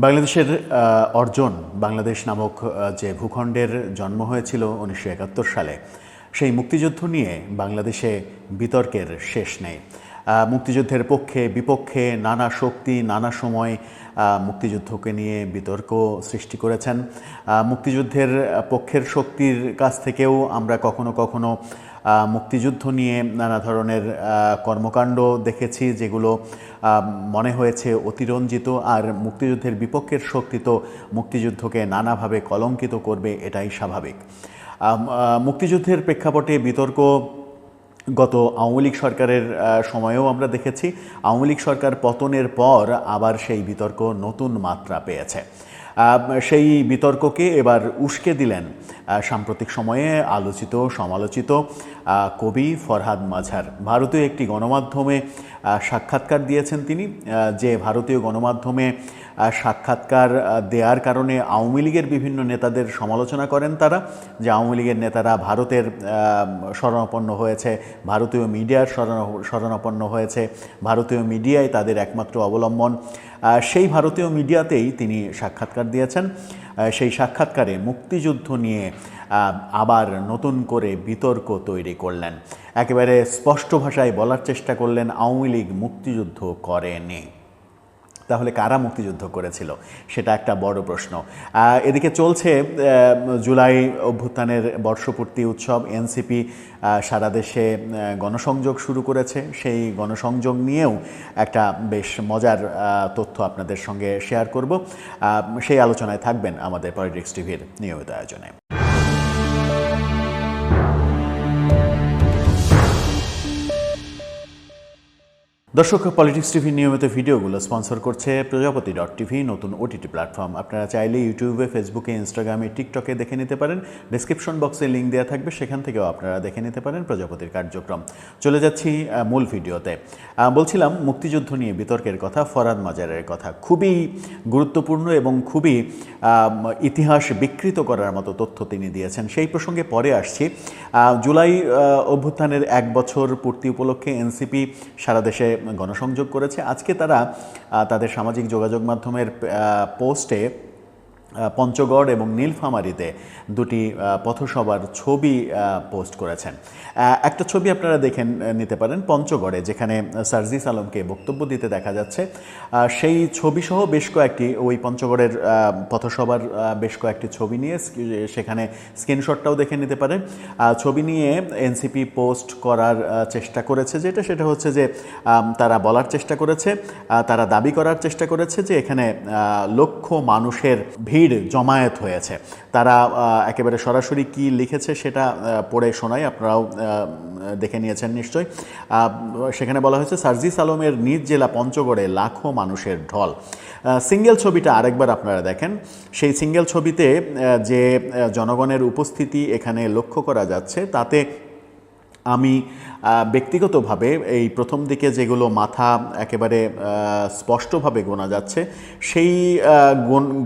বাংলাদেশের অর্জন, বাংলাদেশ নামক যে ভূখণ্ডের জন্ম হয়েছিল 1971 সালে, সেই মুক্তিযুদ্ধ নিয়ে বাংলাদেশে বিতর্কের শেষ নেই। মুক্তিযুদ্ধের পক্ষে বিপক্ষে নানা শক্তি নানা সময় মুক্তিযুদ্ধকে নিয়ে বিতর্ক সৃষ্টি করেছেন। মুক্তিযুদ্ধের পক্ষের শক্তির কাছ থেকেও আমরা কখনো কখনো মুক্তিযুদ্ধ নিয়ে নানা ধরনের কর্মকাণ্ড দেখেছি, যেগুলো মনে হয়েছে অতিরঞ্জিত। আর মুক্তিযুদ্ধের বিপক্ষের শক্তি তো মুক্তিযুদ্ধকে নানাভাবে কলঙ্কিত করবে, এটাই স্বাভাবিক। মুক্তিযুদ্ধের প্রেক্ষাপটে বিতর্ক গত আওয়ামী লীগ সরকারের সময়েও আমরা দেখেছি। আওয়ামী লীগ সরকার পতনের পর আবার সেই বিতর্ক নতুন মাত্রা পেয়েছে। সেই বিতর্ককে এবার উস্কে দিলেন সাম্প্রতিক সময়ে আলোচিত সমালোচিত কবি ফরহাদ মাঝার। ভারতীয় একটি গণমাধ্যমে সাক্ষাৎকার দিয়েছেন তিনি, যে ভারতীয় গণমাধ্যমে সাক্ষাৎকার দেওয়ার কারণে আওয়ামী লীগের বিভিন্ন নেতাদের সমালোচনা করেন তারা, যে আওয়ামী লীগের নেতারা ভারতের শরণাপন্ন হয়েছে, ভারতীয় মিডিয়ার শরণাপন্ন হয়েছে, ভারতীয় মিডিয়াই তাদের একমাত্র অবলম্বন। সেই ভারতীয় মিডিয়াতেই তিনি সাক্ষাৎকার দিয়েছেন। সেই সাক্ষাৎকারে মুক্তিযুদ্ধ নিয়ে আবার নতুন করে বিতর্ক তৈরি করলেন। একেবারে স্পষ্ট ভাষায় বলার চেষ্টা করলেন আওয়ামী লীগ মুক্তিযুদ্ধ করেনি। তাহলে কারা মুক্তিযুদ্ধ করেছিল, সেটা একটা বড় প্রশ্ন। এদিকে চলছে জুলাই অভ্যুত্থানের বর্ষপূর্তি উৎসব। এনসিপি সারা দেশে গণসংযোগ শুরু করেছে। সেই গণসংযোগ নিয়েও একটা বেশ মজার তথ্য আপনাদের সঙ্গে শেয়ার করব। সেই আলোচনায় থাকবেন আমাদের পলিটিক্স টিভির নিয়মিত আয়োজনে। দর্শক, পলিটিক্স টিভির নিয়মিত ভিডিওগুলো স্পন্সর করছে প্রজাপতি.টিভি, নতুন ওটিটি প্ল্যাটফর্ম। আপনারা চাইলে ইউটিউবে, ফেসবুকে, ইনস্টাগ্রামে, টিকটকে দেখে নিতে পারেন। ডেসক্রিপশন বক্সে লিঙ্ক দেওয়া থাকবে, সেখান থেকেও আপনারা দেখে নিতে পারেন প্রজাপতির কার্যক্রম। চলে যাচ্ছি মূল ভিডিওতে। বলছিলাম মুক্তিযুদ্ধ নিয়ে বিতর্কের কথা, ফরহাদ মাজারের কথা। খুবই গুরুত্বপূর্ণ এবং খুবই ইতিহাস বিকৃত করার মতো তথ্য তিনি দিয়েছেন। সেই প্রসঙ্গে পরে আসছি। জুলাই অভ্যুত্থানের 1 বছর পূর্তি উপলক্ষে এনসিপি সারা দেশে গণসংযোগ করেছে। আজকে তারা তাদের সামাজিক যোগাযোগ মাধ্যমের পোস্টে পঞ্চগড় এবং নীলফামারীতে দুটি পথসভার ছবি পোস্ট করেছেন। একটা ছবি আপনারা দেখে নিতে পারেন পঞ্চগড়ে, যেখানে সার্জিস আলমকে বক্তব্য দিতে দেখা যাচ্ছে। সেই ছবিসহ বেশ কয়েকটি, ওই পঞ্চগড়ের পথসভার বেশ কয়েকটি ছবি নিয়ে সেখানে স্ক্রিনশটটাও দেখে নিতে পারেন। ছবি নিয়ে এনসিপি পোস্ট করার চেষ্টা করেছে, সেটা হচ্ছে যে তারা বলার চেষ্টা করেছে, তারা দাবি করার চেষ্টা করেছে যে এখানে লক্ষ মানুষের ভিড় জমায়েত হয়েছে। তারা একেবারে সরাসরি কি লিখেছে সেটা পড়ে শোনাই, আপনারাও দেখে নিয়েছেন নিশ্চয়। সেখানে বলা হয়েছে, সার্জিস আলমের নিজ জেলা পঞ্চগড়ে লাখো মানুষের ঢল। সিঙ্গেল ছবিটা আরেকবার আপনারা দেখেন। সেই সিঙ্গেল ছবিতে যে জনগণের উপস্থিতি এখানে লক্ষ্য করা যাচ্ছে, তাতে আমি ব্যক্তিগতভাবে এই প্রথম দিকে যেগুলো মাথা একেবারে স্পষ্টভাবে গোনা যাচ্ছে, সেই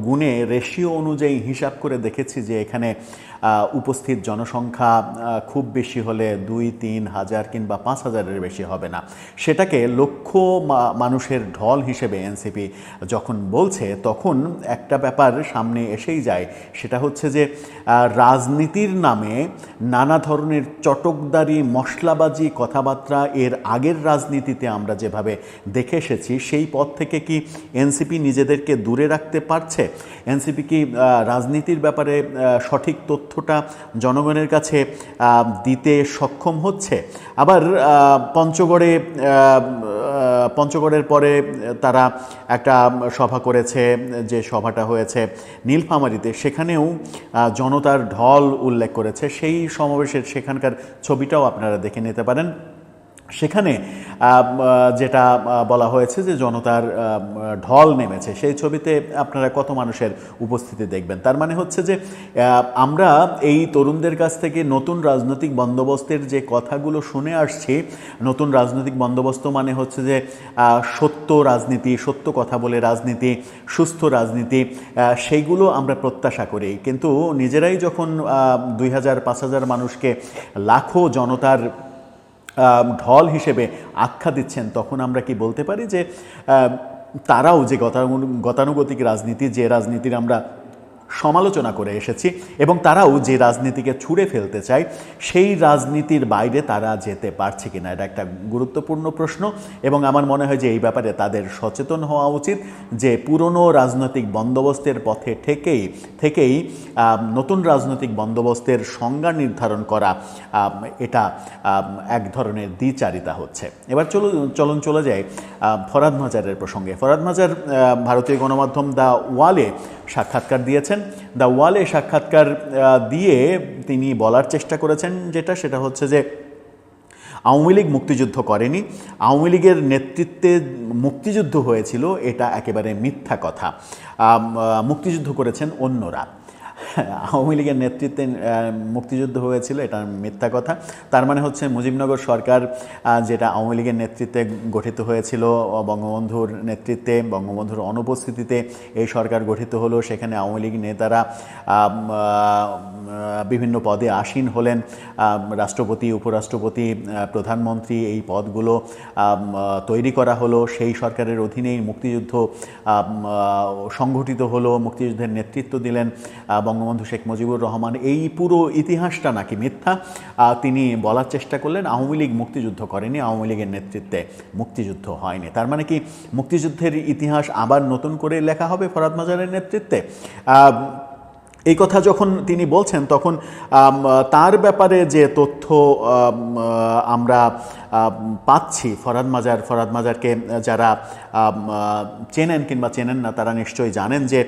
গুণে রেশিও অনুযায়ী হিসাব করে দেখেছি যে এখানে উপস্থিত জনসংখ্যা খুব বেশি হলে 2-3 হাজার কিংবা 5 হাজারের বেশি হবে না। সেটাকে লক্ষ মানুষের ঢল হিসেবে এনসিপি যখন বলছে, তখন একটা ব্যাপার সামনে এসেই যায়। সেটা হচ্ছে যে রাজনীতির নামে নানা ধরনের চটকদারি মশলাবাজি কথাবার্তা এর আগের রাজনীতিতে আমরা যেভাবে দেখে এসেছি, সেই পথ থেকে কি এনসিপি নিজেদেরকে দূরে রাখতে পারছে? এনসিপি কি রাজনীতির ব্যাপারে সঠিক তথ্যটা জনগণের কাছে দিতে সক্ষম হচ্ছে? আবার পঞ্চগড়ের পরে তারা একটা সভা করেছে, যে সভাটা হয়েছে নীলফামারীতে, সেখানেও জনতার ঢল উল্লেখ করেছে। সেই সমাবেশের সেখানকার ছবিটাও আপনারা দেখে নিতে পারেন। সেখানে যেটা বলা হয়েছে যে জনতার ঢল নেমেছে, সেই ছবিতে আপনারা কত মানুষের উপস্থিতি দেখবেন। তার মানে হচ্ছে যে আমরা এই তরুণদের কাছ থেকে নতুন রাজনৈতিক বন্দোবস্তের যে কথাগুলো শুনে আসছি, নতুন রাজনৈতিক বন্দোবস্ত মানে হচ্ছে যে সত্য রাজনীতি, সত্য কথা বলে রাজনীতি, সুস্থ রাজনীতি, সেইগুলো আমরা প্রত্যাশা করি। কিন্তু নিজেরাই যখন 2000-5000 মানুষকে লাখো জনতার ঢল হিসেবে আখ্যা দিচ্ছেন, তখন আমরা কি বলতে পারি যে তারাও যে গতানুগতিক রাজনীতি, যে রাজনীতির আমরা সমালোচনা করে এসেছি, এবং তারাও যে রাজনীতিকে ছুঁড়ে ফেলতে চায় সেই রাজনীতির বাইরে তারা যেতে পারছে কিনা, এটা একটা গুরুত্বপূর্ণ প্রশ্ন। এবং আমার মনে হয় যে এই ব্যাপারে তাদের সচেতন হওয়া উচিত যে পুরনো রাজনৈতিক বন্দোবস্তের পথে থেকেই নতুন রাজনৈতিক বন্দোবস্তের সংজ্ঞা নির্ধারণ করা এটা এক ধরনের দ্বিচারিতা হচ্ছে। এবার চলে যায় ফরহাদ মাজারের প্রসঙ্গে। ফরহাদ মাজার ভারতীয় গণমাধ্যম দ্য ওয়ালে সাক্ষাৎকার দিয়েছেন। দ্য ওয়ালে সাক্ষাৎকার দিয়ে তিনি বলার চেষ্টা করেছেন সেটা হচ্ছে যে আওয়ামী লীগ মুক্তিযুদ্ধ করেনি, আওয়ামী লীগের নেতৃত্বে মুক্তিযুদ্ধ হয়েছিল, এটা একেবারে মিথ্যা কথা। মুক্তিযুদ্ধ করেছেন অন্যরা, আওয়ামী লীগের নেতৃত্বে মুক্তিযুদ্ধ হয়েছিল এটা মিথ্যা কথা। তার মানে হচ্ছে মুজিবনগর সরকার যেটা আওয়ামী লীগের নেতৃত্বে গঠিত হয়েছিল, বঙ্গবন্ধুর নেতৃত্বে, বঙ্গবন্ধুর অনুপস্থিতিতে এই সরকার গঠিত হলো, সেখানে আওয়ামী লীগ নেতারা বিভিন্ন পদে আসীন হলেন, রাষ্ট্রপতি, উপরাষ্ট্রপতি, প্রধানমন্ত্রী, এই পদগুলো তৈরি করা হলো, সেই সরকারের অধীনেই মুক্তিযুদ্ধ সংগঠিত হলো, মুক্তিযুদ্ধের নেতৃত্ব দিলেন বঙ্গবন্ধু শেখ মুজিবুর রহমান। এই পুরো ইতিহাসটা নাকি মিথ্যা তিনি বলার চেষ্টা করলেন। আওয়ামী লীগ মুক্তিযুদ্ধ করেনি, আওয়ামী লীগের নেতৃত্বে মুক্তিযুদ্ধ হয়নি। তার মানে কি মুক্তিযুদ্ধের ইতিহাস আবার নতুন করে লেখা হবে ফরহাদ মাজারের নেতৃত্বে? এই কথা যখন তিনি বলছেন তখন তার ব্যাপারে যে তথ্য আমরা পাচ্ছি, ফরহাদ মাজারকে যারা চেনেন কিংবা চেনেন না তারা নিশ্চয়ই জানেন যে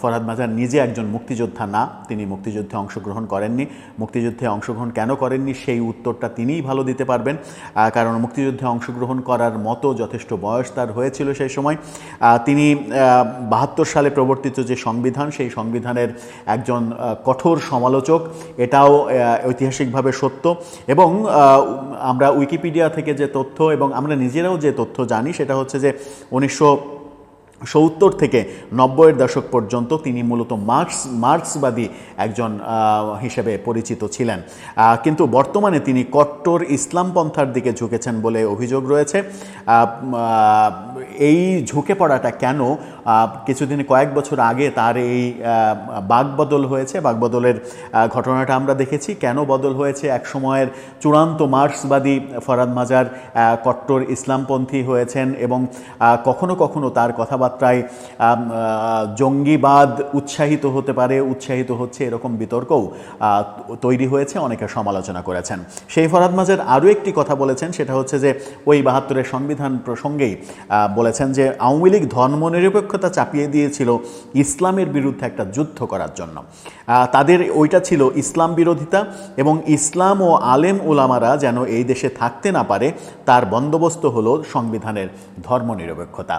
ফরহাদ মাজার নিজে একজন মুক্তিযোদ্ধা না, তিনি মুক্তিযুদ্ধে অংশগ্রহণ করেননি। মুক্তিযুদ্ধে অংশগ্রহণ কেন করেননি সেই উত্তরটা তিনিই ভালো দিতে পারবেন, কারণ মুক্তিযুদ্ধে অংশগ্রহণ করার মতো যথেষ্ট বয়স তার হয়েছিল সেই সময়। তিনি ৭২ সালে প্রবর্তিত যে সংবিধান, সেই সংবিধানের একজন কঠোর সমালোচক, এটাও ঐতিহাসিকভাবে সত্য। এবং আমরা উইকিপিডিয়া থেকে যে তথ্য এবং আমরা নিজেরাও যে তথ্য জানি সেটা হচ্ছে যে 1970 থেকে 90-এর দশক পর্যন্ত তিনি মূলত মার্ক্সবাদী একজন হিসেবে পরিচিত ছিলেন, কিন্তু বর্তমানে তিনি কট্টর ইসলাম পন্থার দিকে ঝুঁকেছেন বলে অভিযোগ রয়েছে। এই ঝুঁকে পড়াটা কেন, কয়েক বছর আগে তার এই বাকবদল হয়েছে, বাকবদলের ঘটনাটা আমরা দেখেছি। কেন বদল হয়েছে? এক সময়ের চূড়ান্ত মার্ক্সবাদী ফরহাদ মাজার কট্টর ইসলামপন্থী হয়েছেন এবং কখনো কখনো তার কথাবার্তায় জঙ্গিবাদ উৎসাহিত হতে পারে, উৎসাহিত হচ্ছে, এরকম বিতর্কও তৈরি হয়েছে, অনেকে সমালোচনা করেছেন। সেই ফরহাদ মাজার আরও একটি কথা বলেছেন, সেটা হচ্ছে যে ওই ৭২-এর সংবিধান প্রসঙ্গেই বলেছেন যে আওয়ামী লীগ ধর্মনিরপেক্ষতা চাপিয়ে দিয়েছিল ইসলামের বিরুদ্ধে একটা যুদ্ধ করার জন্য। তাদের ওইটা ছিল ইসলাম বিরোধিতা, এবং ইসলাম ও আলেম ওলামারা যেন এই দেশে থাকতে না পারে তার বন্দোবস্ত হলো সংবিধানের ধর্মনিরপেক্ষতা।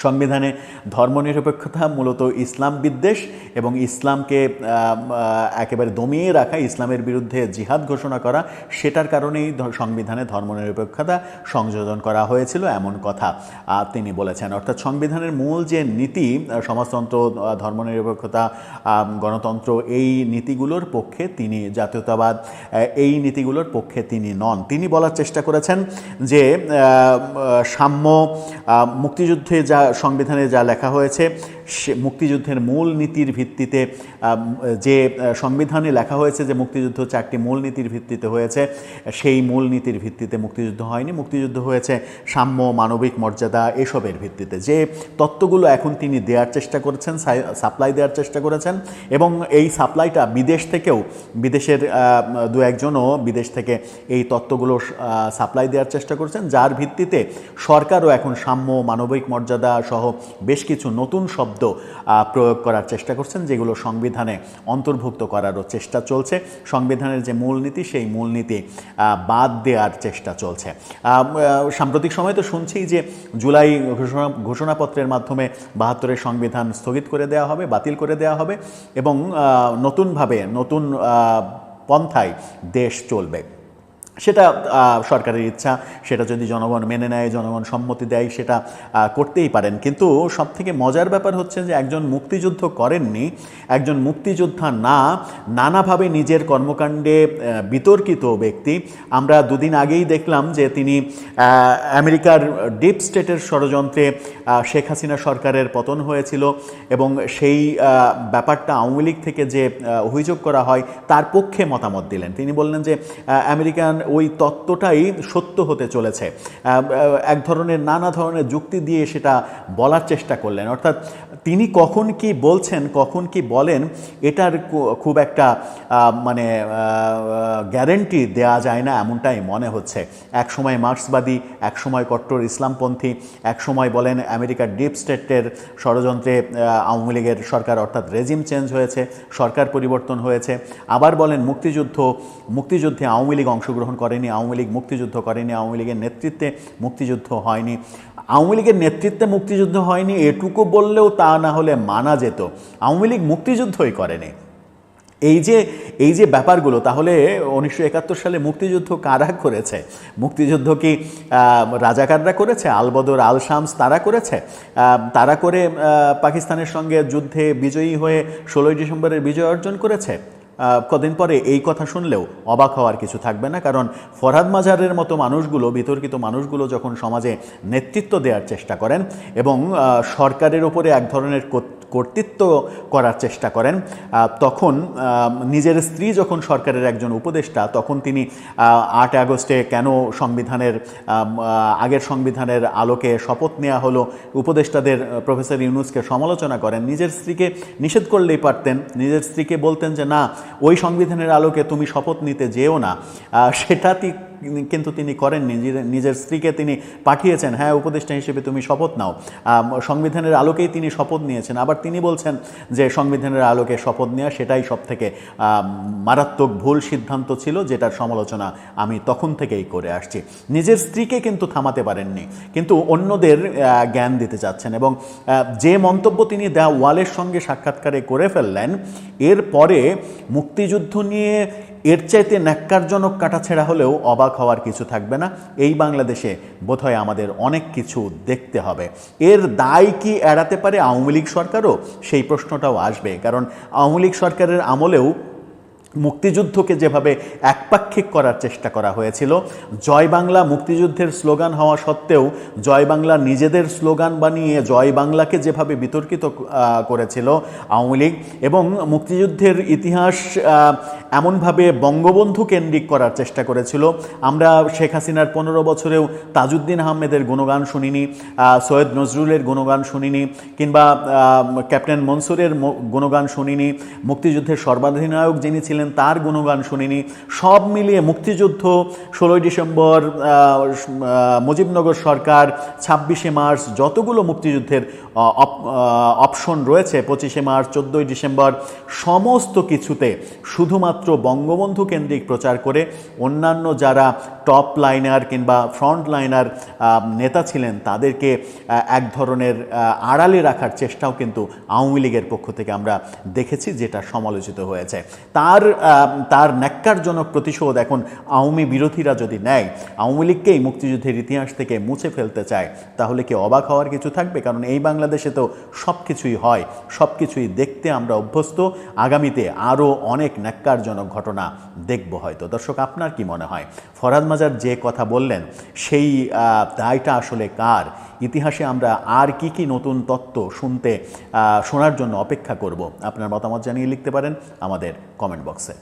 সংবিধানে ধর্মনিরপেক্ষতা মূলত ইসলাম বিদ্বেষ এবং ইসলামকে একেবারে দমিয়ে রাখা, ইসলামের বিরুদ্ধে জিহাদ ঘোষণা করা, সেটার কারণেই সংবিধানে ধর্মনিরপেক্ষতা সংযোজন করা হয়েছিল, এমন কথা তিনি বলেছেন। অর্থাৎ সংবিধানের মূল যে নীতি, সমাজতন্ত্র, ধর্মনিরপেক্ষতা, গণতন্ত্র, এই নীতিগুলোর পক্ষে তিনি, জাতীয়তাবাদ, এই নীতিগুলোর পক্ষে তিনি নন। তিনি বলার চেষ্টা করেছেন যে সাম্য, মুক্তিযুদ্ধে যা সংবিধানে যা লেখা হয়েছে, সে মুক্তিযুদ্ধের মূল নীতির ভিত্তিতে, যে সংবিধানে লেখা হয়েছে যে মুক্তিযুদ্ধ 4টি মূল নীতির ভিত্তিতে হয়েছে, সেই মূল নীতির ভিত্তিতে মুক্তিযুদ্ধ হয়নি। মুক্তিযুদ্ধ হয়েছে সাম্য, মানবিক মর্যাদা, এসবের ভিত্তিতে। যে তত্ত্বগুলো এখন তিনি দেওয়ার চেষ্টা করেছেন, সাপ্লাই দেওয়ার চেষ্টা করেছেন, এবং এই সাপ্লাইটা বিদেশ থেকেও, বিদেশের 2-1জনও বিদেশ থেকে এই তত্ত্বগুলো সাপ্লাই দেওয়ার চেষ্টা করেছেন, যার ভিত্তিতে সরকারও এখন সাম্য, মানবিক মর্যাদা সহ বেশ কিছু নতুন শব্দ প্রয়োগ করার চেষ্টা করছেন, যেগুলো সংবিধানে অন্তর্ভুক্ত করারও চেষ্টা চলছে। সংবিধানের যে মূলনীতি, সেই মূলনীতি বাদ দেওয়ার চেষ্টা চলছে। সাম্প্রতিক সময় তো শুনছি যে জুলাই ঘোষণাপত্রের মাধ্যমে ৭২-এর সংবিধান স্থগিত করে দেওয়া হবে, বাতিল করে দেওয়া হবে, এবং নতুন পন্থায় দেশ চলবে। সেটা সরকারের ইচ্ছা, সেটা যদি জনগণ মেনে নেয়, জনগণ সম্মতি দেয়, সেটা করতেই পারেন। কিন্তু সবথেকে মজার ব্যাপার হচ্ছে যে একজন মুক্তিযুদ্ধ করেননি, একজন মুক্তিযোদ্ধা না, নানাভাবে নিজের কর্মকাণ্ডে বিতর্কিত ব্যক্তি। আমরা দুদিন আগেই দেখলাম যে তিনি আমেরিকার ডিপ স্টেটের ষড়যন্ত্রে শেখ হাসিনা সরকারের পতন হয়েছিল এবং সেই ব্যাপারটা আওয়ামী লীগ থেকে যে অভিযোগ করা হয় তার পক্ষে মতামত দিলেন। তিনি বললেন যে আমেরিকান ওই তত্ত্বটাই সত্য হতে চলেছে, এক ধরনের নানা ধরনের যুক্তি দিয়ে সেটা বলার চেষ্টা করলেন। অর্থাৎ তিনি কখন কি বলছেন, কখন কি বলেন, এটার খুব একটা মানে গ্যারেন্টি দেওয়া যায় না, এমনটাই মনে হচ্ছে। এক সময় মার্ক্সবাদী, এক সময় কট্টর ইসলামপন্থী, এক সময় বলেন আমেরিকার ডিপ স্টেটের ষড়যন্ত্রে আওয়ামী লীগের সরকার, অর্থাৎ রেজিম চেঞ্জ হয়েছে, সরকার পরিবর্তন হয়েছে। আবার বলেন মুক্তিযুদ্ধে আওয়ামী লীগ অংশগ্রহণ করেনি, আওয়ামী লীগ মুক্তিযুদ্ধ করেনি, আওয়ামী লীগের নেতৃত্বে মুক্তিযুদ্ধ হয়নি। আওয়ামী লীগের নেতৃত্বে মুক্তিযুদ্ধ হয়নি এটুকু বললেও তা না হলে মানা যেত, আওয়ামী লীগ মুক্তিযুদ্ধই করেনি। এই যে ব্যাপারগুলো, তাহলে 1971 সালে মুক্তিযুদ্ধ কারা করেছে? মুক্তিযুদ্ধ কি রাজাকাররা করেছে? আলবদর, আল শামস তারা করেছে? তারা করে পাকিস্তানের সঙ্গে যুদ্ধে বিজয়ী হয়ে 16ই ডিসেম্বরের বিজয় অর্জন করেছে? কদিন পরে এই কথা শুনলেও অবাক হওয়ার কিছু থাকবে না, কারণ ফরহাদ মাজারের মতো মানুষগুলো, বিতর্কিত মানুষগুলো যখন সমাজে নেতৃত্ব দেওয়ার চেষ্টা করেন এবং সরকারের উপরে এক ধরনের কর্তৃত্ব করার চেষ্টা করেন, তখন নিজের স্ত্রী যখন সরকারের একজন উপদেষ্টা, তখন তিনি 8 আগস্টে কেন আগের সংবিধানের আলোকে শপথ নেওয়া হলো, উপদেষ্টাদের প্রফেসর ইউনূসকে সমালোচনা করেন। নিজের স্ত্রীকে নিষেধ করলেই পারতেন, নিজের স্ত্রীকে বলতেন যে না, ওই সংবিধানের আলোকে তুমি শপথ নিতে যেও না, সেটা কিন্তু তিনি করেননি। নিজের স্ত্রীকে তিনি পাঠিয়েছেন, হ্যাঁ উপদেষ্টা হিসেবে তুমি শপথ নাও, সংবিধানের আলোকেই তিনি শপথ নিয়েছেন। আবার তিনি বলছেন যে সংবিধানের আলোকে শপথ নেওয়া সেটাই সবথেকে মারাত্মক ভুল সিদ্ধান্ত ছিল, যেটার সমালোচনা আমি তখন থেকেই করে আসছি। নিজের স্ত্রীকে কিন্তু থামাতে পারেননি, কিন্তু অন্যদের জ্ঞান দিতে চাচ্ছেন। এবং যে মন্তব্য তিনি দ্য ওয়ালের সঙ্গে সাক্ষাৎকারে করে ফেললেন, এরপরে মুক্তিযুদ্ধ নিয়ে এর চাইতে ন্যাক্কারজনক কাটাছেঁড়া হলেও অবাক হওয়ার কিছু থাকবে না। এই বাংলাদেশে বোধহয় আমাদের অনেক কিছু দেখতে হবে। এর দায় কি এড়াতে পারে আওয়ামী লীগ সরকারও? সেই প্রশ্নটাও আসবে, কারণ আওয়ামী লীগ সরকারের আমলেও মুক্তিযুদ্ধকে যেভাবে একপাক্ষিক করার চেষ্টা করা হয়েছিল, জয় বাংলা মুক্তিযুদ্ধের স্লোগান হওয়া সত্ত্বেও জয় বাংলা নিজেদের স্লোগান বানিয়ে জয় বাংলাকে যেভাবে বিতর্কিত করেছিল আওয়ামী লীগ, এবং মুক্তিযুদ্ধের ইতিহাস এমনভাবে বঙ্গবন্ধু কেন্দ্রিক করার চেষ্টা করেছিল। আমরা শেখ হাসিনার 15 বছরেও তাজউদ্দিন আহমেদের গুণগান শুনিনি, সৈয়দ নজরুলের গুণগান শুনিনি, কিংবা ক্যাপ্টেন মনসুরের গুণগান শুনিনি, মুক্তিযুদ্ধের সর্বাধিনায়ক যিনি ছিলেন তার গুণগান শুনিনি। সব মিলিয়ে মুক্তিযুদ্ধ, 16ই ডিসেম্বর, মুজিবনগর সরকার, 26শে মার্চ, যতগুলো মুক্তিযুদ্ধের অপশন রয়েছে, 25শে মার্চ, 14ই ডিসেম্বর, সমস্ত কিছুতে শুধুমাত্র বঙ্গবন্ধু কেন্দ্রিক প্রচার করে অন্যান্য যারা টপ লাইনার কিংবা ফ্রন্ট লাইনার নেতা ছিলেন তাদেরকে এক ধরনের আড়ালে রাখার চেষ্টাও কিন্তু আওয়ামী লীগের পক্ষ থেকে আমরা দেখেছি, যেটা সমালোচিত হয়েছে। তার ন্যাক্কারজনক প্রতিশোধ এখন আওয়ামী বিরোধীরা যদি নেয়, আওয়ামী লীগকেই মুক্তিযুদ্ধের ইতিহাস থেকে মুছে ফেলতে চায়, তাহলে কি অবাক হওয়ার কিছু থাকবে? কারণ এই বাংলাদেশে তো সব কিছুই হয়, সব কিছুই দেখতে আমরা অভ্যস্ত। আগামীতে আরও অনেক ন্যাক্কারজনক ঘটনা দেখব হয়তো। দর্শক, আপনার কি মনে হয় ফরহাদ মাজার যে কথা বললেন সেই দায়টা আসলে কার? ইতিহাসে আমরা আর কি নতুন তত্ত্ব শোনার জন্য অপেক্ষা করব? আপনার মতামত জানিয়ে লিখতে পারেন আমাদের কমেন্ট বক্সে।